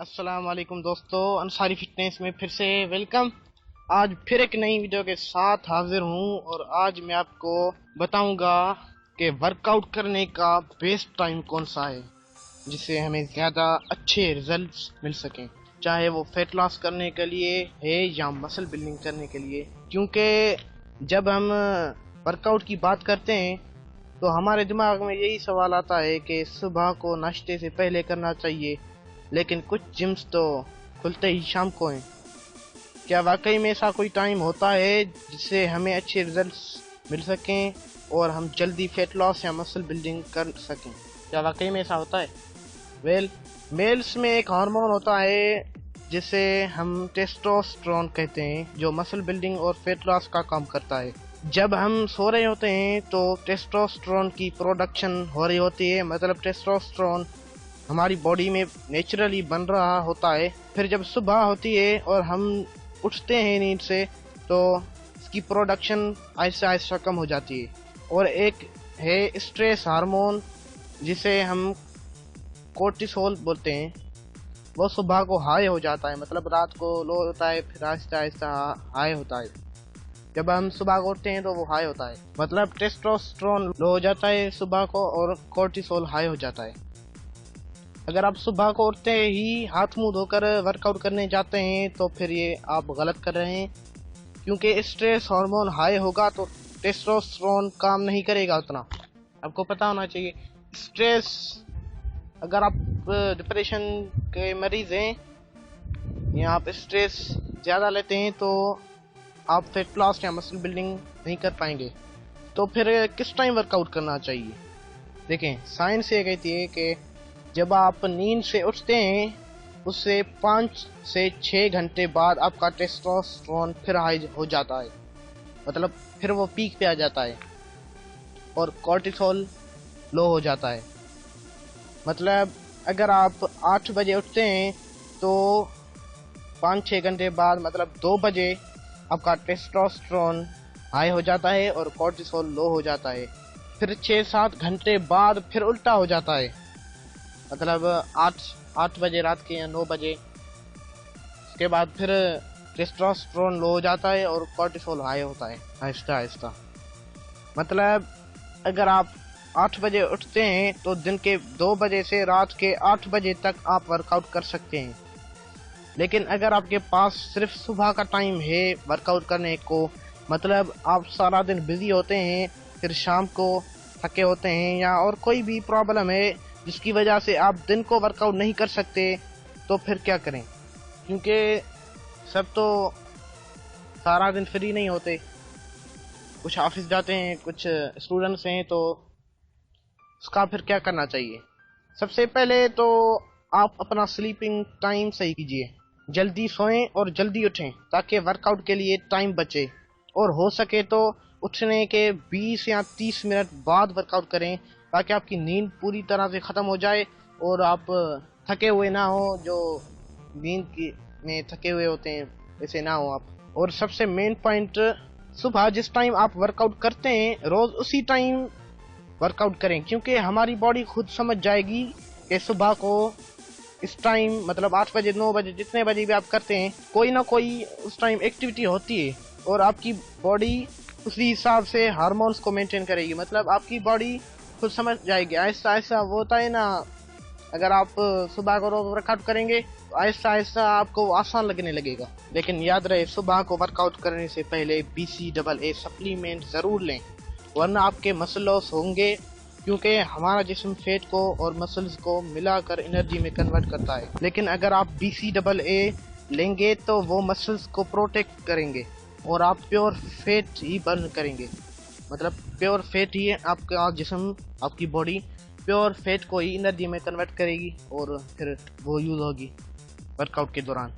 अस्सलाम वालेकुम दोस्तों, अंसारी फिटनेस में फिर से वेलकम। आज फिर एक नई वीडियो के साथ हाजिर हूँ और आज मैं आपको बताऊंगा कि वर्कआउट करने का बेस्ट टाइम कौन सा है जिससे हमें ज़्यादा अच्छे रिजल्ट्स मिल सकें, चाहे वो फैट लॉस करने के लिए है या मसल बिल्डिंग करने के लिए। क्योंकि जब हम वर्कआउट की बात करते हैं तो हमारे दिमाग में यही सवाल आता है कि सुबह को नाश्ते से पहले करना चाहिए, लेकिन कुछ जिम्स तो खुलते ही शाम को हैं। क्या वाकई में ऐसा कोई टाइम होता है जिससे हमें अच्छे रिजल्ट्स मिल सकें और हम जल्दी फैट लॉस या मसल बिल्डिंग कर सकें? क्या वाकई में ऐसा होता है? मेल्स में एक हार्मोन होता है जिसे हम टेस्टोस्टेरोन कहते हैं, जो मसल बिल्डिंग और फैट लॉस का काम करता है। जब हम सो रहे होते हैं तो टेस्टोस्टेरोन की प्रोडक्शन हो रही होती है, मतलब टेस्टोस्टेरोन हमारी बॉडी में नेचुरली बन रहा होता है। फिर जब सुबह होती है और हम उठते हैं नींद से तो इसकी प्रोडक्शन आहिस्ता आहिस्ता कम हो जाती है। और एक है स्ट्रेस हार्मोन जिसे हम कोर्टिसोल बोलते हैं, वो सुबह को हाई हो जाता है, मतलब रात को लो होता है फिर आहिस्ता आहिस्ता हाई होता है। जब हम सुबह को उठते हैं तो वो हाई होता है, मतलब टेस्टोस्टेरोन लो हो जाता है सुबह को और कोर्टिसोल हाई हो जाता है। अगर आप सुबह को उठते ही हाथ मुंह धोकर वर्कआउट करने जाते हैं तो फिर ये आप गलत कर रहे हैं, क्योंकि स्ट्रेस हार्मोन हाई होगा तो टेस्टोस्टेरोन काम नहीं करेगा उतना। आपको पता होना चाहिए, स्ट्रेस, अगर आप डिप्रेशन के मरीज हैं या आप स्ट्रेस ज़्यादा लेते हैं तो आप फैट लॉस या मसल बिल्डिंग नहीं कर पाएंगे। तो फिर किस टाइम वर्कआउट करना चाहिए? देखें, साइंस ये कहती है कि जब आप नींद से उठते हैं उससे 5 से 6 घंटे बाद आपका टेस्टोस्टेरोन फिर हाई हो जाता है, मतलब फिर वो पीक पे आ जाता है और कोर्टिसोल लो हो जाता है। मतलब अगर आप 8 बजे उठते हैं तो 5-6 घंटे बाद, मतलब 2 बजे आपका टेस्टोस्टेरोन हाई हो जाता है और कोर्टिसोल लो हो जाता है। फिर 6-7 घंटे बाद फिर उल्टा हो जाता है, मतलब 8 बजे रात के या 9 बजे, उसके बाद फिर टेस्टोस्टेरोन लो हो जाता है और कोर्टिसोल हाई होता है आहिस्ता आहिस्ता। मतलब अगर आप 8 बजे उठते हैं तो दिन के 2 बजे से रात के 8 बजे तक आप वर्कआउट कर सकते हैं। लेकिन अगर आपके पास सिर्फ सुबह का टाइम है वर्कआउट करने को, मतलब आप सारा दिन बिजी होते हैं, फिर शाम को थके होते हैं या और कोई भी प्रॉब्लम है जिसकी वजह से आप दिन को वर्कआउट नहीं कर सकते, तो फिर क्या करें? क्योंकि सब तो सारा दिन फ्री नहीं होते, कुछ ऑफिस जाते हैं, कुछ स्टूडेंट्स हैं, तो उसका फिर क्या करना चाहिए? सबसे पहले तो आप अपना स्लीपिंग टाइम सही कीजिए, जल्दी सोएं और जल्दी उठें ताकि वर्कआउट के लिए टाइम बचे। और हो सके तो उठने के 20 या 30 मिनट बाद वर्कआउट करें ताकि आपकी नींद पूरी तरह से ख़त्म हो जाए और आप थके हुए ना हो, जो नींद की में थके हुए होते हैं ऐसे ना हो आप। और सबसे मेन पॉइंट, सुबह जिस टाइम आप वर्कआउट करते हैं रोज़ उसी टाइम वर्कआउट करें, क्योंकि हमारी बॉडी खुद समझ जाएगी कि सुबह को इस टाइम, मतलब 8 बजे 9 बजे जितने बजे भी आप करते हैं, कोई ना कोई उस टाइम एक्टिविटी होती है और आपकी बॉडी उसी हिसाब से हार्मोन्स को मेंटेन करेगी। मतलब आपकी बॉडी खुद समझ जाएगी आहिस्ता आहिस्ता। वो होता है ना, अगर आप सुबह को रोज वर्कआउट करेंगे तो आहिस्ता आहिस्ता आपको आसान लगने लगेगा। लेकिन याद रहे, सुबह को वर्कआउट करने से पहले BCAA सप्लीमेंट ज़रूर लें, वरना आपके मसल लॉस होंगे, क्योंकि हमारा जिस्म फैट को और मसल्स को मिलाकर एनर्जी में कन्वर्ट करता है। लेकिन अगर आप BCAA लेंगे तो वो मसल्स को प्रोटेक्ट करेंगे और आप प्योर फैट ही बर्न करेंगे, मतलब प्योर फैट ही आपका जिस्म, आपकी बॉडी प्योर फैट को ही एनर्जी में कन्वर्ट करेगी और फिर वो यूज़ होगी वर्कआउट के दौरान।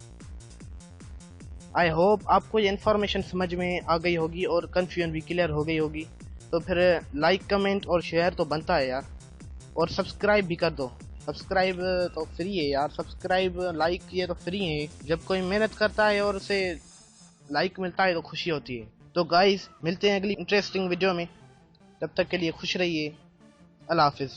आई होप आपको ये इन्फॉर्मेशन समझ में आ गई होगी और कन्फ्यूजन भी क्लियर हो गई होगी। तो फिर लाइक कमेंट और शेयर तो बनता है यार, और सब्सक्राइब भी कर दो। सब्सक्राइब तो फ्री है यार, सब्सक्राइब लाइक ये तो फ्री है। जब कोई मेहनत करता है और उसे लाइक मिलता है तो खुशी होती है। तो गाइस, मिलते हैं अगली इंटरेस्टिंग वीडियो में, तब तक के लिए खुश रहिए। अल्लाह हाफिज़।